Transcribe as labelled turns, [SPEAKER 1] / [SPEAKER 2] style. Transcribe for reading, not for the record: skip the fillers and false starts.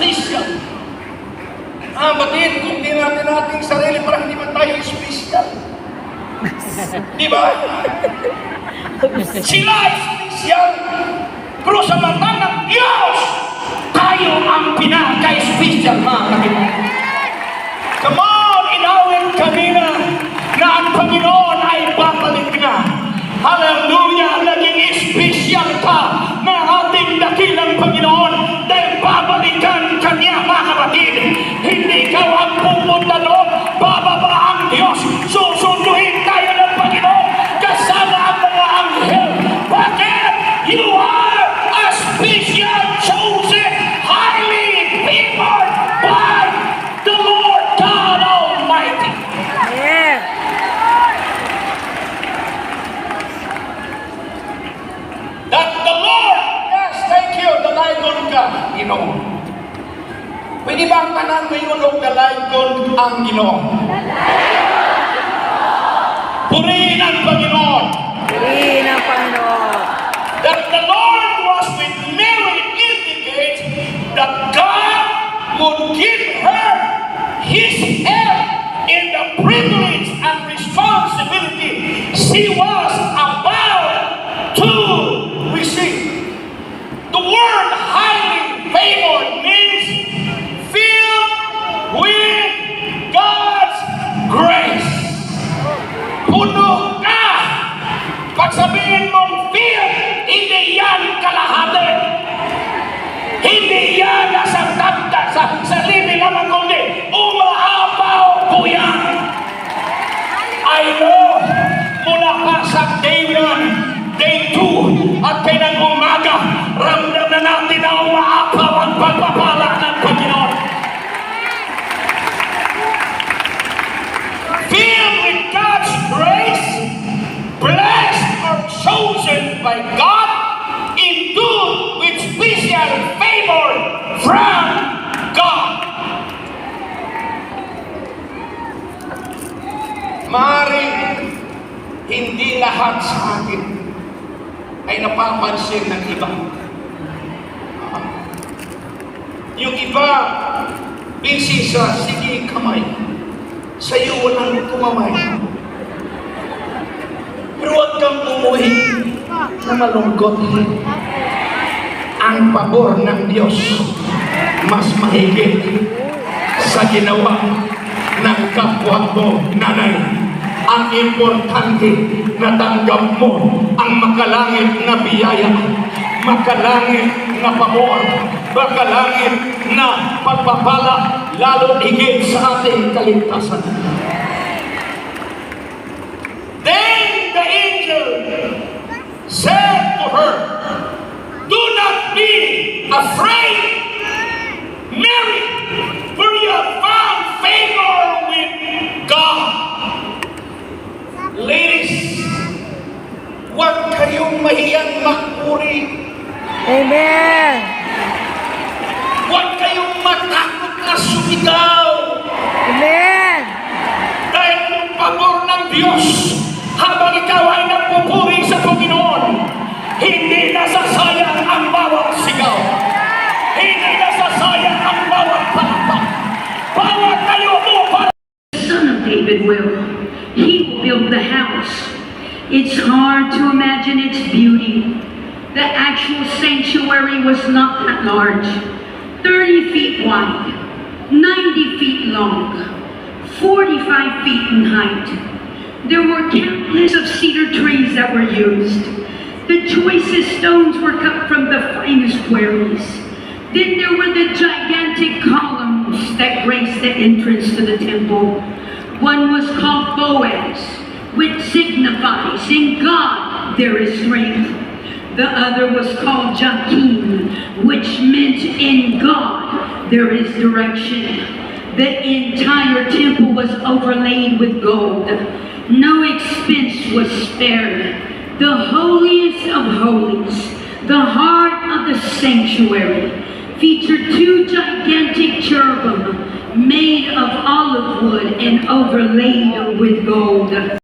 [SPEAKER 1] special. Batid, kung di natin ating sarili, parang hindi man tayo special. Di ba? Sila ay special. Pero sa mata ng Diyos, tayo ang pinaka-special, mga kapatid. Come on, inawin kanina na ang Panginoon ay babalik na. Hallelujah! Naging special ka na ating dakilang Panginoon dahil babalikan kanya, mga kapatid. Hindi ikaw ang pupunta doon, bababa ang Diyos. Susunduin tayo ng Panginoon kasama ang mga anghel. Bakit? You are a special, chosen, highly favored by the Lord God Almighty.
[SPEAKER 2] Yeah.
[SPEAKER 1] That the Lord, yes, thank you, dalagon ka, Ginoo. Pwede ba ang tanan ngayon o dalagon ang Ginoo? Purihin ang Panginoon.
[SPEAKER 2] Purihin ang Panginoon.
[SPEAKER 1] That the Lord was with Mary indicates that God would give her His help in the privilege and responsibility she was about to receive. The word highly favored means filled with God's grace. Puno ka! Pag sabihin mong filled, hindi yan kalahati. Hindi yan nasa tanda, sa libi naman kundi umaapaw po yan. I know, mula pa sa day 1, day 2, at kailang umaga, ramdam na natin na umaapaw ang pagpapala ng Panginoon. Filled with God's grace, blessed or chosen by God, endued with special favor from God. Maaaring hindi lahat sa atin ay napapansin ng iba. Yung iba, busy sa sige kamay, sa iyo walang kumamay. Pero huwag kang umuwi na malungkot. Ang pabor ng Diyos mas mahigit sa ginawa ng kapwa mo, nanay. Ang importante na tanggap mo ang makalangit na biyaya, makalangit na pabor, makalangit na pagpapala, lalo higit sa ating kaligtasan. Then the angel said to her, "Do not be afraid, Mary, for you have found favor with God." Ladies, huwag kayong mahiyang magpuri.
[SPEAKER 2] Amen.
[SPEAKER 1] Huwag kayong matakot na sumigaw.
[SPEAKER 2] Amen.
[SPEAKER 1] Dahil yung pabor ng Diyos, habang ikaw ay nagpupuri sa Panginoon, hindi nasasayang ang bawat sigaw. Hindi nasasayang ang bawat palakpak. Bawat kayo mo para
[SPEAKER 3] The Son of David will. He will build the house. It's hard to imagine its beauty. The actual sanctuary was not that large. 30 feet wide, 90 feet long, 45 feet in height. There were countless of cedar trees that were used. The choicest stones were cut from the finest quarries. Then there were the gigantic columns that graced the entrance to the temple. One was called Boaz, which signifies in God there is strength. The other was called Jachin, which meant in God there is direction. The entire temple was overlaid with gold. No expense was spared. The holiest of holies, the heart of the sanctuary, featured 2 gigantic cherubim made of olive wood and overlaid with gold.